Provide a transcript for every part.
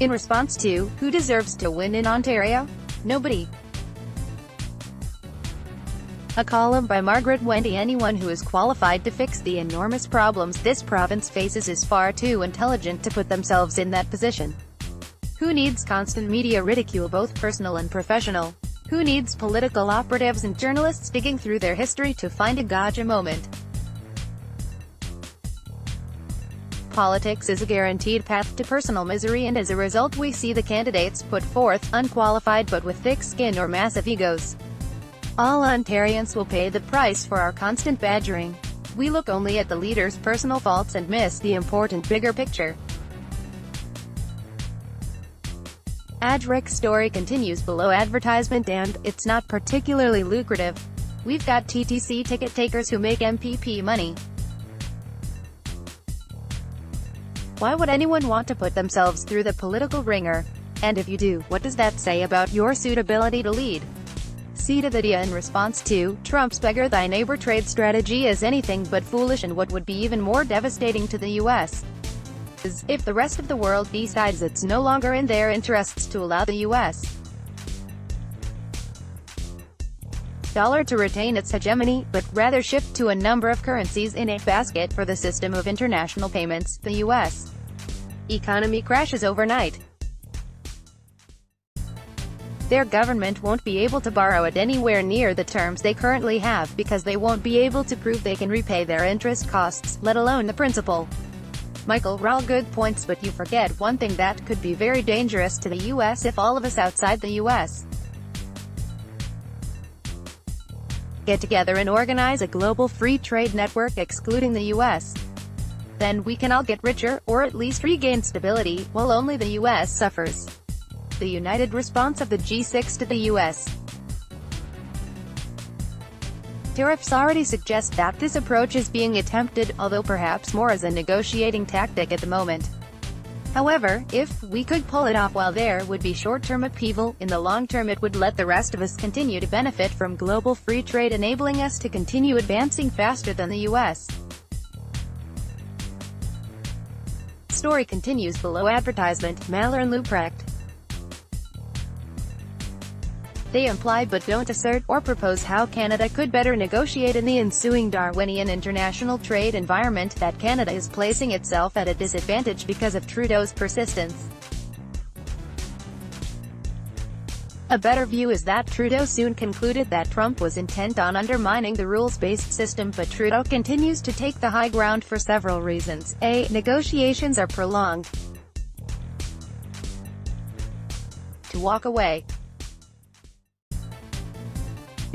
In response to, who deserves to win in Ontario? Nobody. A column by Margaret Wente Anyone, who is qualified to fix the enormous problems this province faces, is far too intelligent to put themselves in that position. Who needs constant media ridicule, both personal and professional? Who needs political operatives and journalists digging through their history to find a gotcha moment? Politics is a guaranteed path to personal misery, and as a result we see the candidates put forth, unqualified but with thick skin or massive egos. All Ontarians will pay the price for our constant badgering. We look only at the leaders' personal faults and miss the important bigger picture. Adric's story continues below advertisement, and it's not particularly lucrative. We've got TTC ticket takers who make MPP money. Why would anyone want to put themselves through the political ringer? And if you do, what does that say about your suitability to lead? See to the dia. In response to Trump's beggar thy neighbor trade strategy is anything but foolish, and what would be even more devastating to the U.S. is if the rest of the world decides it's no longer in their interests to allow the U.S. dollar to retain its hegemony, but rather shift to a number of currencies in a basket for the system of international payments. The U.S. economy crashes overnight. Their government won't be able to borrow at anywhere near the terms they currently have, because they won't be able to prove they can repay their interest costs, let alone the principal. Michael Rawl, good points, but you forget one thing that could be very dangerous to the U.S. if all of us outside the U.S. get together and organize a global free trade network excluding the U.S. Then we can all get richer, or at least regain stability, while only the U.S. suffers. The united response of the G6 to the U.S. tariffs already suggest that this approach is being attempted, although perhaps more as a negotiating tactic at the moment. However, if we could pull it off, while there would be short-term upheaval, in the long term it would let the rest of us continue to benefit from global free trade, enabling us to continue advancing faster than the U.S. Story continues below advertisement. Mahler and Luprecht. They imply but don't assert, or propose how Canada could better negotiate in the ensuing Darwinian international trade environment, that Canada is placing itself at a disadvantage because of Trudeau's persistence. A better view is that Trudeau soon concluded that Trump was intent on undermining the rules-based system, but Trudeau continues to take the high ground for several reasons. A. Negotiations are prolonged. To walk away.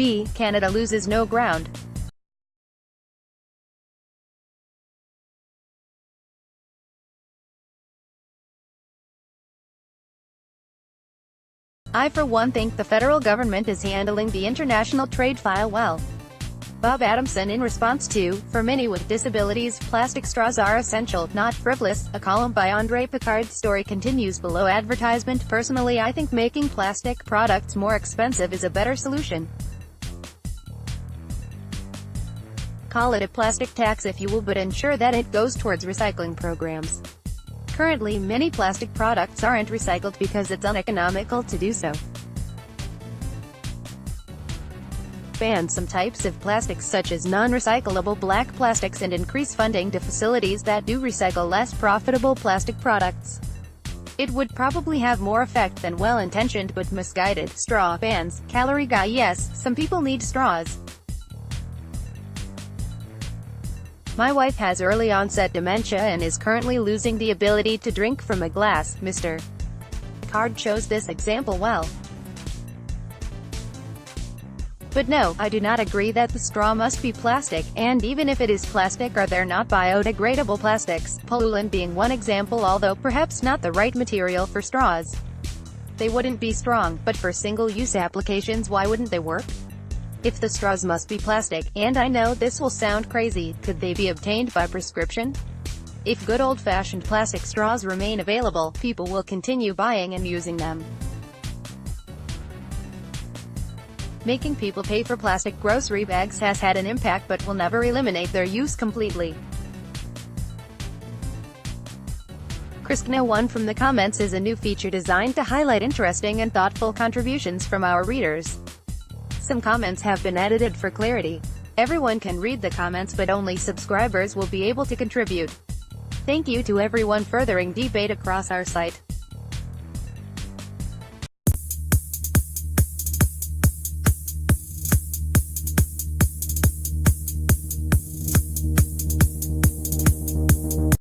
B. Canada loses no ground. I for one think the federal government is handling the international trade file well. Bob Adamson, in response to, for many with disabilities, plastic straws are essential, not frivolous. A column by André Picard. Story continues below advertisement. Personally, I think making plastic products more expensive is a better solution. Call it a plastic tax if you will, but ensure that it goes towards recycling programs. Currently, many plastic products aren't recycled because it's uneconomical to do so. Ban some types of plastics such as non-recyclable black plastics, and increase funding to facilities that do recycle less profitable plastic products. It would probably have more effect than well-intentioned but misguided straw bans. Calorie guy. Yes, some people need straws. My wife has early onset dementia and is currently losing the ability to drink from a glass. Mr. Picard chose this example well. But no, I do not agree that the straw must be plastic, and even if it is plastic, are there not biodegradable plastics? Polyolin being one example, although perhaps not the right material for straws. They wouldn't be strong, but for single-use applications why wouldn't they work? If the straws must be plastic, and I know this will sound crazy, could they be obtained by prescription? If good old-fashioned plastic straws remain available, people will continue buying and using them. Making people pay for plastic grocery bags has had an impact but will never eliminate their use completely. One from the comments is a new feature designed to highlight interesting and thoughtful contributions from our readers. Some comments have been edited for clarity. Everyone can read the comments, but only subscribers will be able to contribute. Thank you to everyone furthering debate across our site.